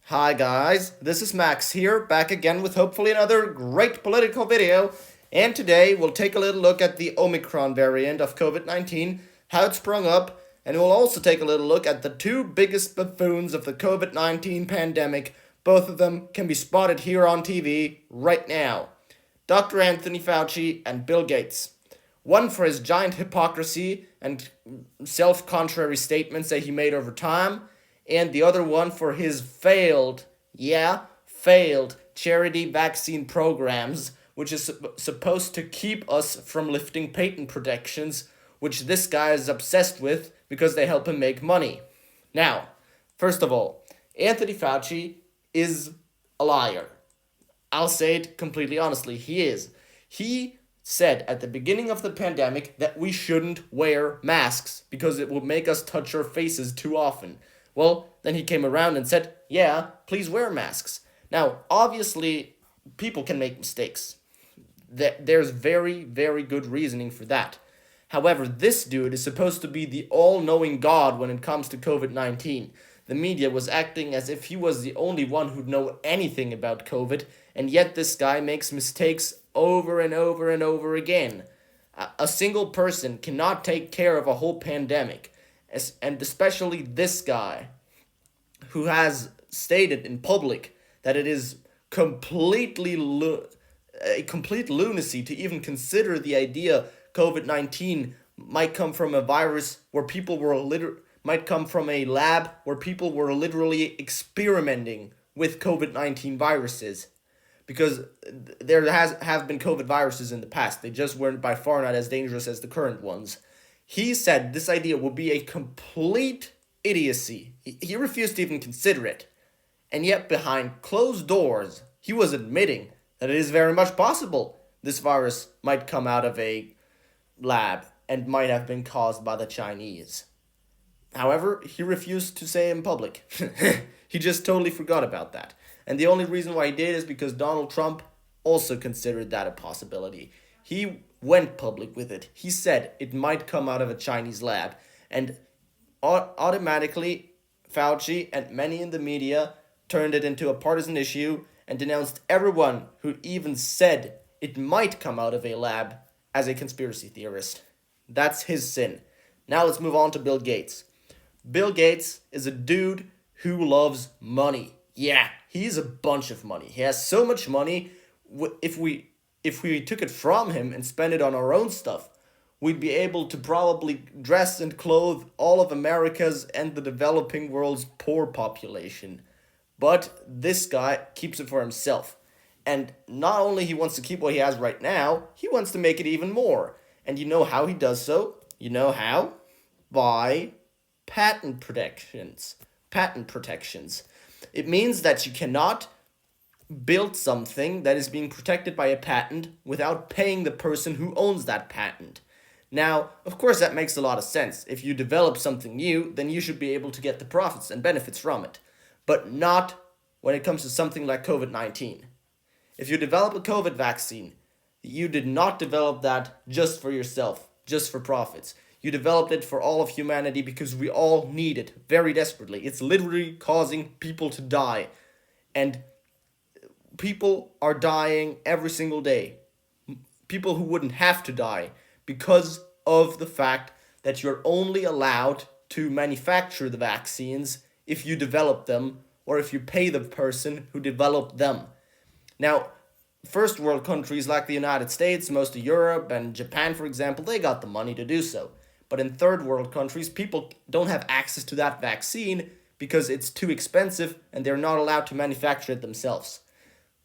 Hi guys, this is Max here, back again with hopefully another great political video. And today we'll take a little look at the Omicron variant of COVID-19, how it sprung up, and we'll also take a little look at the two biggest buffoons of the COVID-19 pandemic. Both of them can be spotted here on TV right now. Dr. Anthony Fauci and Bill Gates. One for his giant hypocrisy and self-contrary statements that he made over time, and the other one for his failed charity vaccine programs, which is supposed to keep us from lifting patent protections, which this guy is obsessed with because they help him make money. Now, first of all, Anthony Fauci is a liar. I'll say it completely honestly, he is. He said at the beginning of the pandemic that we shouldn't wear masks because it would make us touch our faces too often. Well, then he came around and said, yeah, please wear masks. Now, obviously, people can make mistakes. There's very, very good reasoning for that. However, this dude is supposed to be the all-knowing God when it comes to COVID-19. The media was acting as if he was the only one who'd know anything about COVID, and yet this guy makes mistakes over and over and over again. A single person cannot take care of a whole pandemic, and especially this guy, who has stated in public that it is a complete lunacy to even consider the idea COVID-19 might come from a virus where people were might come from a lab where people were literally experimenting with COVID-19 viruses. Because there have been COVID viruses in the past. They just weren't by far not as dangerous as the current ones. He said this idea would be a complete idiocy. He refused to even consider it. And yet behind closed doors, he was admitting that it is very much possible this virus might come out of a lab and might have been caused by the Chinese. However, he refused to say in public. He just totally forgot about that. And the only reason why he did is because Donald Trump also considered that a possibility. He went public with it. He said it might come out of a Chinese lab. And automatically, Fauci and many in the media turned it into a partisan issue and denounced everyone who even said it might come out of a lab as a conspiracy theorist. That's his sin. Now let's move on to Bill Gates. Bill Gates is a dude who loves money. Yeah, he's a bunch of money. He has so much money, if we took it from him and spent it on our own stuff, we'd be able to probably dress and clothe all of America's and the developing world's poor population. But this guy keeps it for himself. And not only he wants to keep what he has right now, he wants to make it even more. And you know how he does so? You know how? By patent protections. Patent protections. It means that you cannot build something that is being protected by a patent without paying the person who owns that patent. Now, of course, that makes a lot of sense. If you develop something new, then you should be able to get the profits and benefits from it. But not when it comes to something like COVID-19. If you develop a COVID vaccine, you did not develop that just for yourself, just for profits. You developed it for all of humanity because we all need it very desperately. It's literally causing people to die. And people are dying every single day. People who wouldn't have to die because of the fact that you're only allowed to manufacture the vaccines if you develop them or if you pay the person who developed them. Now, first world countries like the United States, most of Europe and Japan, for example, they got the money to do so. But in third world countries, people don't have access to that vaccine because it's too expensive and they're not allowed to manufacture it themselves.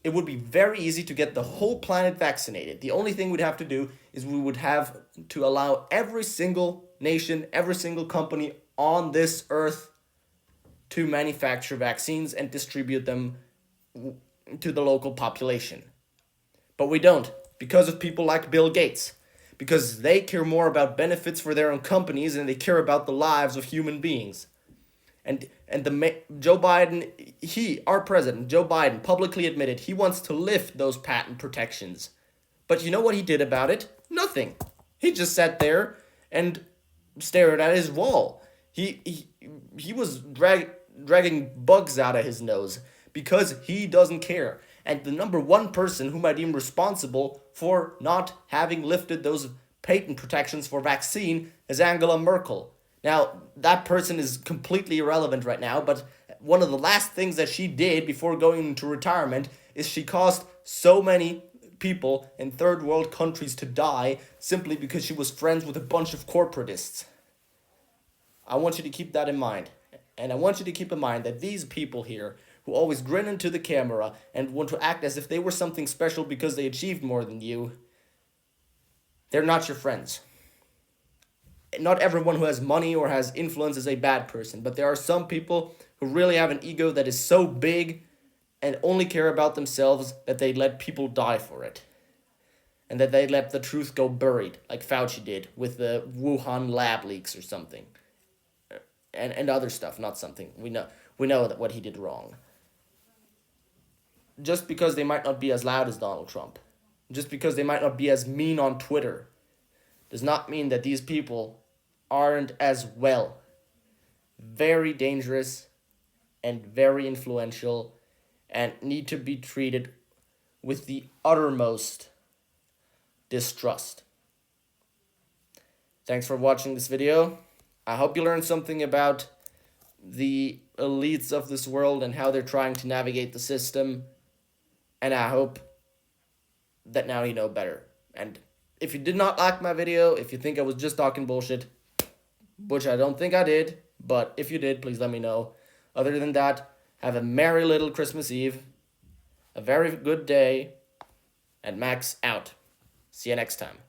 It would be very easy to get the whole planet vaccinated. The only thing we'd have to do is we would have to allow every single nation, every single company on this earth to manufacture vaccines and distribute them to the local population. But we don't, because of people like Bill Gates. Because they care more about benefits for their own companies and they care about the lives of human beings. And Joe Biden, our president, Joe Biden, publicly admitted he wants to lift those patent protections. But you know what he did about it? Nothing. He just sat there and stared at his wall. He was dragging bugs out of his nose because he doesn't care. And the number one person who might deem responsible for not having lifted those patent protections for vaccine is Angela Merkel. Now, that person is completely irrelevant right now, but one of the last things that she did before going into retirement is she caused so many people in third world countries to die simply because she was friends with a bunch of corporatists. I want you to keep that in mind. And I want you to keep in mind that these people here who always grin into the camera and want to act as if they were something special because they achieved more than you, they're not your friends. Not everyone who has money or has influence is a bad person, but there are some people who really have an ego that is so big and only care about themselves that they let people die for it. And that they let the truth go buried, like Fauci did with the Wuhan lab leaks or something. And other stuff, not something. We know that what he did wrong. Just because they might not be as loud as Donald Trump, just because they might not be as mean on Twitter, does not mean that these people aren't as well very dangerous and very influential and need to be treated with the uttermost distrust. Thanks for watching this video. I hope you learned something about the elites of this world and how they're trying to navigate the system. And I hope that now you know better. And if you did not like my video, if you think I was just talking bullshit, which I don't think I did, but if you did, please let me know. Other than that, have a merry little Christmas Eve, a very good day, and Max out. See you next time.